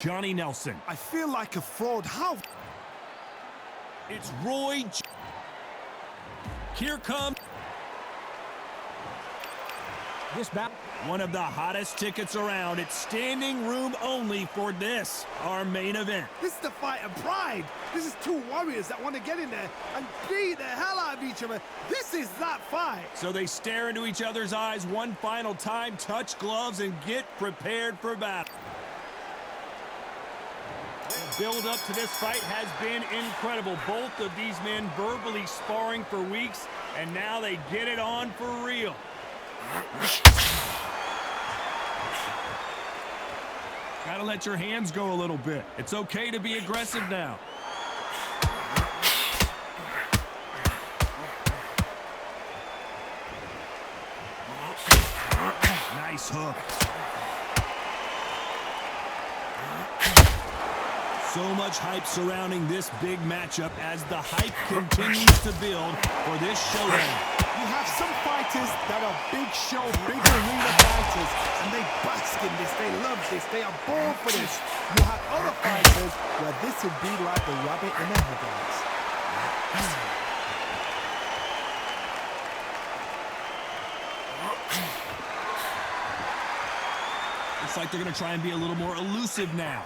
Johnny Nelson. I feel like a fraud. How? It's Roy. Here comes this battle. One of the hottest tickets around. It's standing room only for this, our main event. This is the fight of pride. This is two warriors that want to get in there and beat the hell out of each other. This is that fight. So they stare into each other's eyes one final time, touch gloves, and get prepared for battle. The build up to this fight has been incredible. Both of these men verbally sparring for weeks, and now they get it on for real. Gotta let your hands go a little bit. It's okay to be aggressive now. Nice hook. So much hype surrounding this big matchup as the hype continues to build for this showdown. You have some fighters that are big show, big arena fighters, and they bask in this, they love this, they are born for this. You have other fighters where this would be like the rabbit in the headlights. Looks like they're going to try and be a little more elusive now.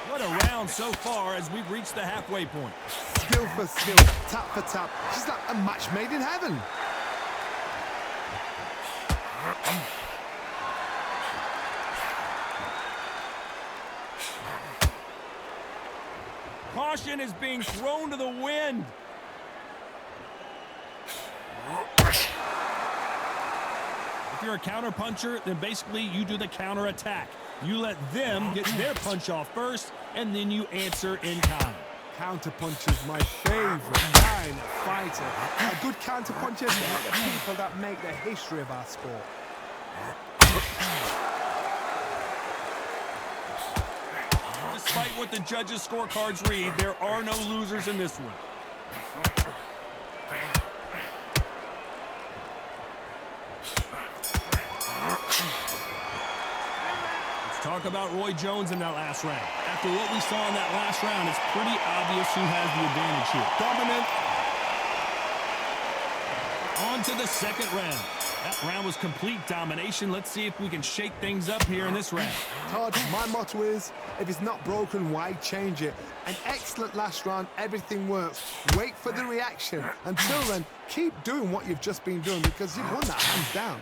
What a round so far as we've reached the halfway point. Skill for skill, tap for tap. She's like a match made in heaven. Caution is being thrown to the wind. If you're a counter puncher, then basically you do the counter attack. You let them get their punch off first, and then you answer in kind. Counterpunch is my favorite kind of fighter. A good counterpuncher is the people that make the history of our sport. Despite what the judges' scorecards read, there are no losers in this one. Talk about Roy Jones in that last round. After what we saw in that last round, it's pretty obvious who has the advantage here. Dominant. On to the second round. That round was complete domination. Let's see if we can shake things up here in this round. Todd, my motto is, if it's not broken, why change it? An excellent last round, everything works. Wait for the reaction. Until then, keep doing what you've just been doing because you've won that hands down.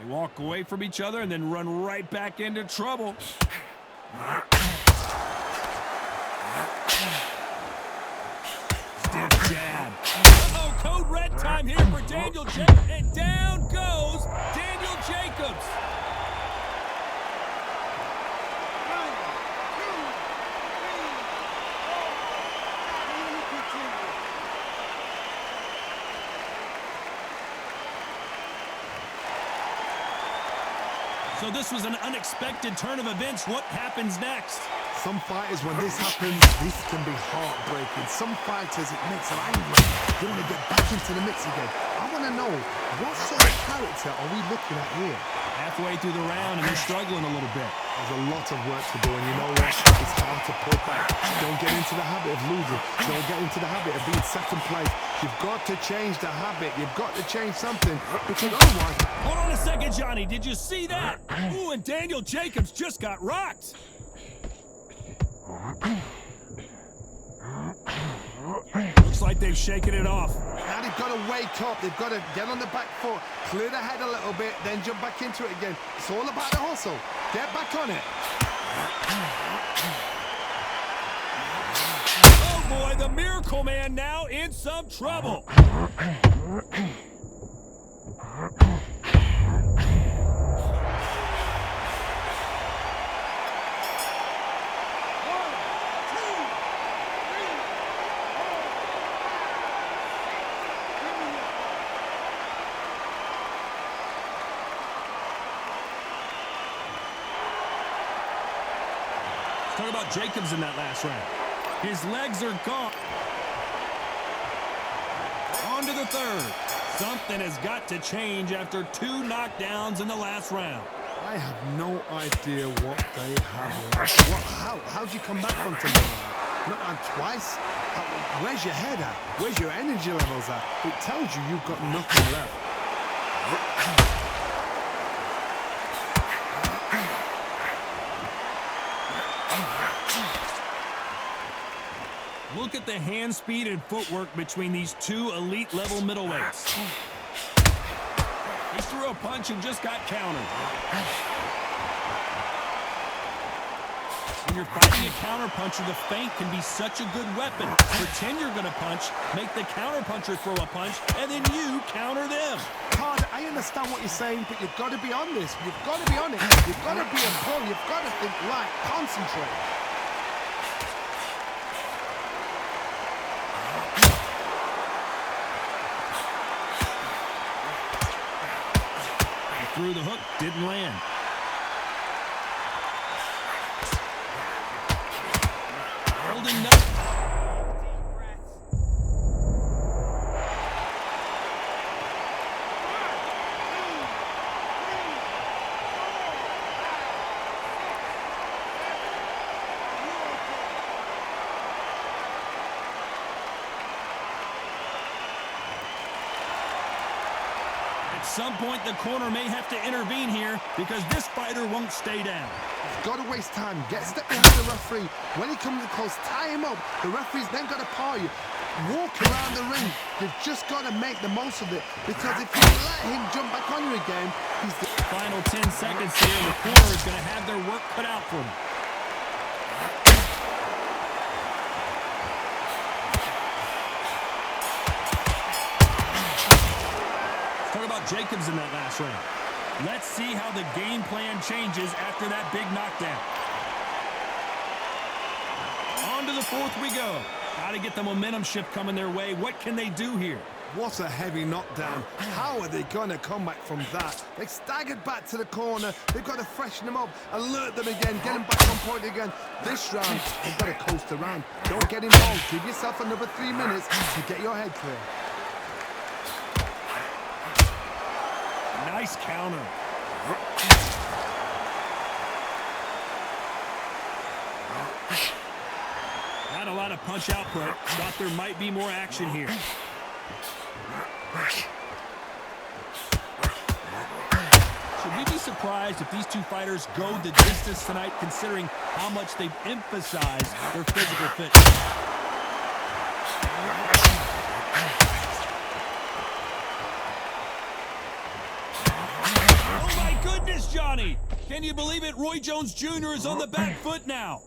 They walk away from each other and then run right back into trouble. Stiff jab. Uh-oh, code red time here for Daniel Jekobs. And down goes Daniel Jekobs. So this was an unexpected turn of events. What happens next? Some fighters, when this happens, this can be heartbreaking. Some fighters, it makes them angry. They want to get back into the mix again. I want to know, what sort of character are we looking at here? Halfway through the round, and they're struggling a little bit. There's a lot of work to do, and you know what? It's hard to pull back. Don't get into the habit of losing. Don't get into the habit of being second place. You've got to change the habit. You've got to change something, because otherwise... Hold on a second, Johnny. Did you see that? Ooh, and Daniel Jekobs just got rocked. Looks like they've shaken it off. Now they've got to wake up. They've got to get on the back foot, clear the head a little bit, then jump back into it again. It's all about the hustle. Get back on it. Oh boy, the Miracle Man now in some trouble. Talk about Jekobs in that last round. His legs are gone. On to the third. Something has got to change after 2 knockdowns in the last round. I have no idea what they have left. How do you come back from tomorrow? Not on twice? Where's your head at? Where's your energy levels at? It tells you you've got nothing left. Look at the hand speed and footwork between these 2 elite-level middleweights. He threw a punch and just got countered. When you're fighting a counterpuncher, the feint can be such a good weapon. Pretend you're going to punch, make the counterpuncher throw a punch, and then you counter them. Todd, I understand what you're saying, but you've got to be on this. You've got to be on it. You've got to be a pro. You've got to think right. Concentrate. Through the hook, didn't land. Holding up. At some point, the corner may have to intervene here because this fighter won't stay down. You've got to waste time. Get stepped into the referee. When he comes close, tie him up. The referee's then got to paw you. Walk around the ring. You've just got to make the most of it, because if you let him jump back on you again, he's the Final 10 seconds here. The corner is going to have their work cut out for them. Talk about Jekobs in that last round. Let's see how the game plan changes after that big knockdown. On to the fourth we go. Got to get the momentum shift coming their way. What can they do here? What a heavy knockdown. How are they going to come back from that? They staggered back to the corner. They've got to freshen them up, alert them again, get them back on point again. This round, they've got to coast around. Don't get involved. Give yourself another 3 minutes to get your head clear. Nice counter. Not a lot of punch output. Thought there might be more action here. Should we be surprised if these two fighters go the distance tonight, considering how much they've emphasized their physical fitness? Oh my goodness, Johnny! Can you believe it? Roy Jones Jr. is on the back foot now.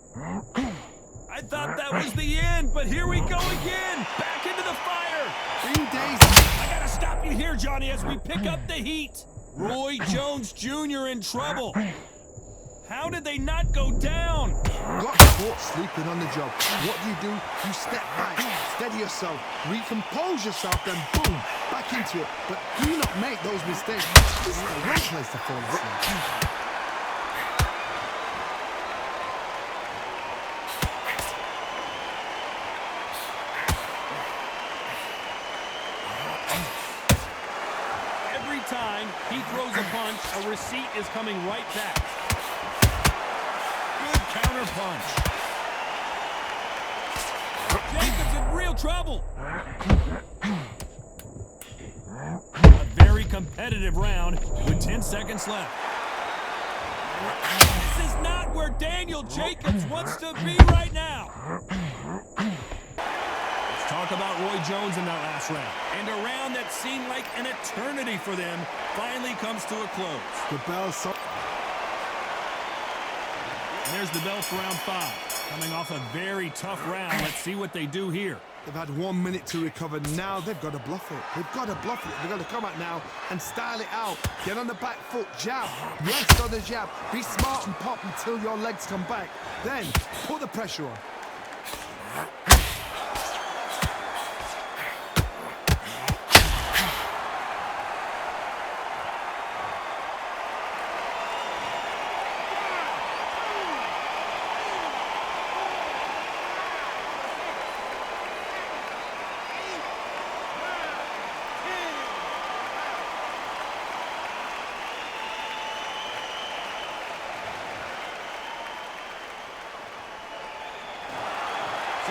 I thought that was the end, but here we go again. Back into the fire. 3 days. I gotta stop you here, Johnny, as we pick up the heat. Roy Jones Jr. in trouble. How did they not go down? Got caught sleeping on the job. What do? You step back, steady yourself, recompose yourself, then boom, back into it. But do not make those mistakes. This is the right place to fall asleep. Every time he throws a punch, a receipt is coming right back. Good counter punch. Jekobs in real trouble. A very competitive round with 10 seconds left. This is not where Daniel Jekobs wants to be right now. Let's talk about Roy Jones in that last round. And a round that seemed like an eternity for them finally comes to a close. The bell's so... And there's the bell for round 5. Coming off a very tough round. Let's see what they do here. They've had 1 minute to recover. Now they've got to bluff it. They've got to bluff it. They've got to come out now and style it out. Get on the back foot, jab, rest on the jab. Be smart and pop until your legs come back. Then put the pressure on.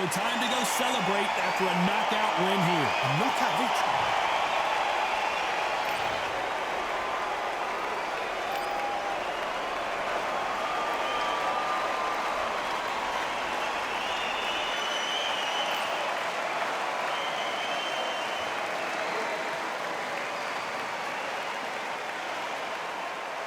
So time to go celebrate after a knockout win here. A knockout